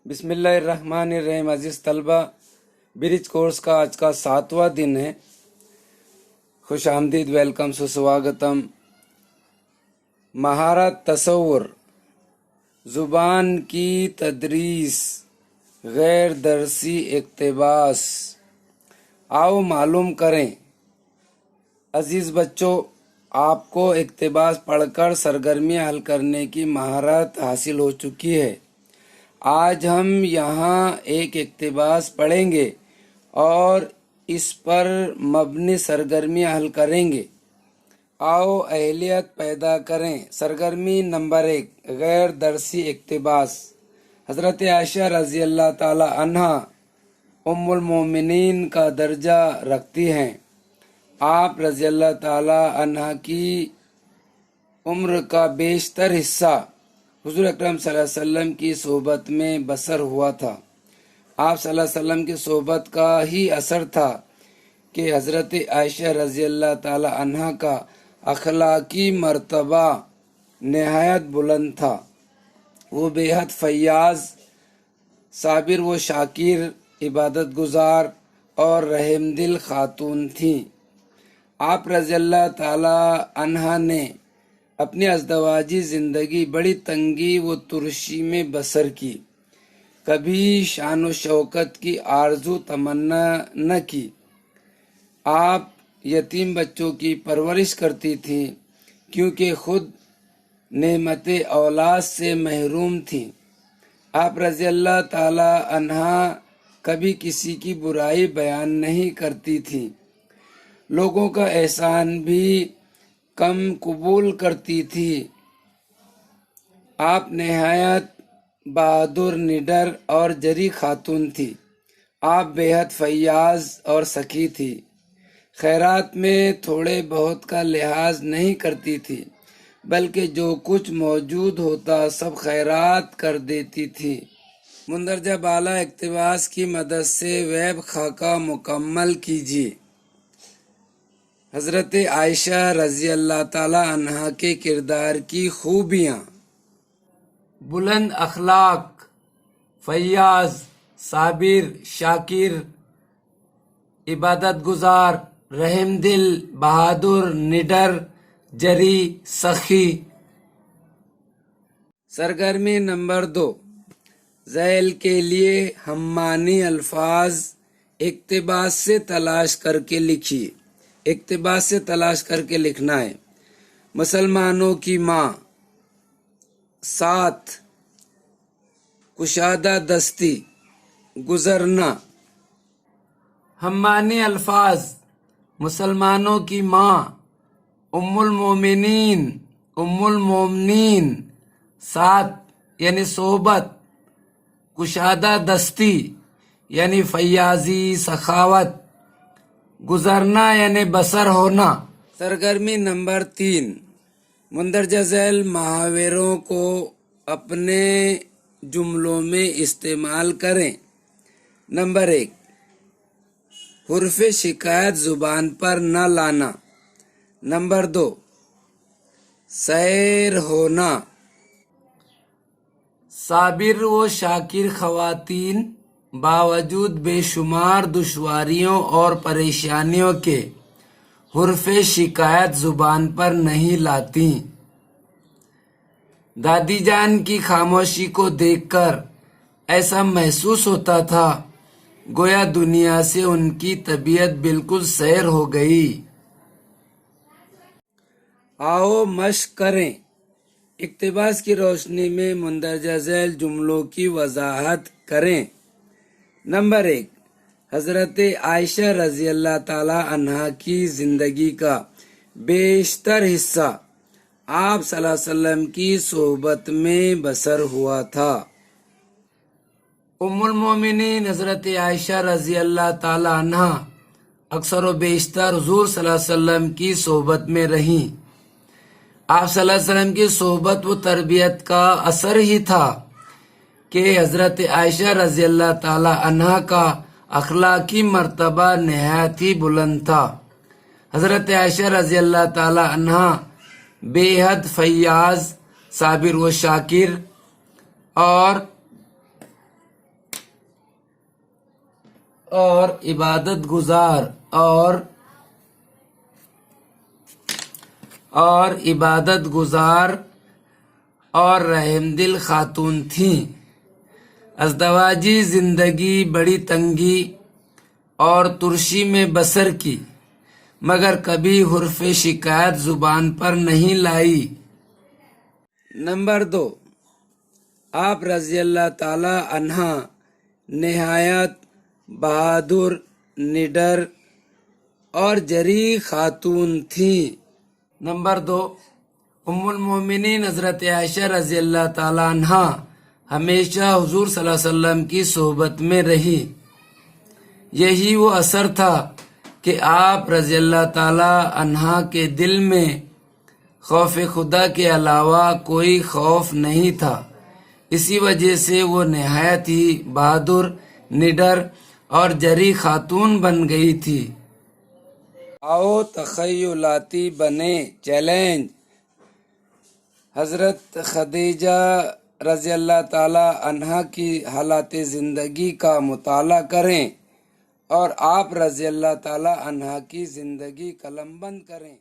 बिस्मिल्लाहिर्रहमानिर्रहीम। अजीज तलबा, bridge course का आज का 7वां दिन है। खुश आमदीद, वेलकम, सुस्वागतम। महारत तसव्वुर, जुबान की तदरीस, गैर दरसी इक्तिबास। आओ मालूम करें। अजीज बच्चों, आपको इक्तिबास पढ़कर सरगर्मियाँ हल करने की महारत हासिल हो चुकी है। आज हम यहाँ एक इक्तिबास पढ़ेंगे और इस पर मबनी सरगर्मियाँ हल करेंगे। आओ अहलियत पैदा करें। सरगर्मी नंबर 1, गैर दरसी इक्तिबास। हज़रत आयशा रज़ी अल्लाह ताला अन्हा उम्मुल मोमिनीन का दर्जा रखती हैं। आप रज़ी अल्लाह ताला अन्हा की उम्र का बेशतर हिस्सा हुजूर अकरम सल्लल्लाहु अलैहि वसल्लम की सोहबत में बसर हुआ था। आप सल्लल्लाहु अलैहि वसल्लम की सोहबत का ही असर था कि हज़रत आयशा रज़ी अल्लाह ताला अन्हा का अखलाकी मर्तबा नहायत बुलंद था। वो बेहद फैयाज, साबिर व शाकिर, इबादत गुजार और रहमदिल खातून थीं। आप रज़ी अल्लाह ताला अन्हा ने अपनी अज़दवाजी ज़िंदगी बड़ी तंगी व तुरशी में बसर की। कभी शान व शौकत की आरजू तमन्ना न की। आप यतीम बच्चों की परवरिश करती थीं क्योंकि खुद नेमते औलाद से महरूम थीं। आप रज़ी अल्लाह ताला अन्हा कभी किसी की बुराई बयान नहीं करती थीं। लोगों का एहसान भी कम कबूल करती थी। आप नहायत बहादुर, निडर और जरी खातून थी। आप बेहद फैयाज और सखी थी। खैरात में थोड़े बहुत का लिहाज नहीं करती थी, बल्कि जो कुछ मौजूद होता सब खैरात कर देती थी। मुंदरजा बाला इक्तिबास की मदद से वेब खाका मुकम्मल कीजिए। हज़रत आयशा रज़ी अल्लाह ताला अन्हा के किरदार की खूबियाँ: बुलंद अखलाक, फैयाज, साबिर, शाकिर, इबादत गुजार, रहमदिल, बहादुर, निडर, जरी, सखी। सरगर्मी नंबर 2, ज़ैल के लिए हम मानी अल्फाज इक्तिबास से तलाश करके लिखिए। इक्तिबास से तलाश करके लिखना है। मुसलमानों की माँ, साथ, कुशादा दस्ती, गुजरना। हम मानी अल्फाज: मुसलमानों की माँ, उम्मुल मोमिनीन, उम्मुल मोमनीन, साथ यानी सोहबत, कुशादा दस्ती यानी फैयाजी, सखावत, गुजरना यानी बसर होना। सरगर्मी नंबर 3, मुंदरजा झैल मुहावरों को अपने जुमलों में इस्तेमाल करें। नंबर 1, हुर्फ शिकायत जुबान पर न लाना। नंबर 2, सैर होना। साबिर व शाकिर खवातीन बावजूद बेशुमार दुश्वारियों और परेशानियों के हुर्फ शिकायत जुबान पर नहीं लाती। दादी जान की खामोशी को देखकर ऐसा महसूस होता था गोया दुनिया से उनकी तबीयत बिल्कुल सैर हो गई। आओ मश्क करें। इक्तिबास की रोशनी में मुंदरजा झैल जुमलों की वजाहत करें। नंबर 1, हज़रत आयशा रज़ी अल्लाह ताला अन्हा की ज़िंदगी का बेशतर हिस्सा आप सल्लल्लाहु अलैहि वसल्लम की सोहबत में बसर हुआ था। उम्मुल मोमिनीन हज़रत आयशा रज़ी अल्लाह ताला अन्हा अक्सर व बेशतर हुज़ूर सल्लल्लाहु अलैहि वसल्लम की सोहबत में रहीं। आप सल्लल्लाहु अलैहि वसल्लम की सोहबत व तरबियत का असर ही था कि हज़रत आयशा रज़ी अल्लाह ताला अन्हा का अखलाकी मर्तबा नहायत ही बुलंद था। हज़रत आयशा रज़ी अल्लाह ताला अन्हा बेहद फैयाज, साबिर व शाकिर और اور عبادت گزار اور رحم دل خاتون تھیں۔ ازدواجی زندگی بڑی تنگی اور ترشی میں بسر کی، مگر کبھی حرف شکایت زبان پر نہیں لائی۔ نمبر 2، آپ رضی اللہ تعالی عنہ نہایت بہادر، نڈر اور جری خاتون تھیں۔ نمبر 2، ام المومنین حضرت عائشہ رضی اللہ تعالی عنہ ہمیشہ حضور صلی اللہ علیہ وسلم کی صحبت میں رہی۔ یہی وہ اثر تھا کہ آپ رضی اللہ تعالی عنہ کے دل میں خوف خدا کے علاوہ کوئی خوف نہیں تھا۔ اسی وجہ سے وہ نہایت ہی بہادر، نڈر اور جری خاتون بن گئی تھی۔ آؤ تخیلاتی بنے۔ چیلنج: حضرت خدیجہ رضی اللہ تعالی عنہ کی حالات زندگی کا مطالعہ کریں اور آپ رضی اللہ تعالی عنہ کی زندگی قلم بند کریں۔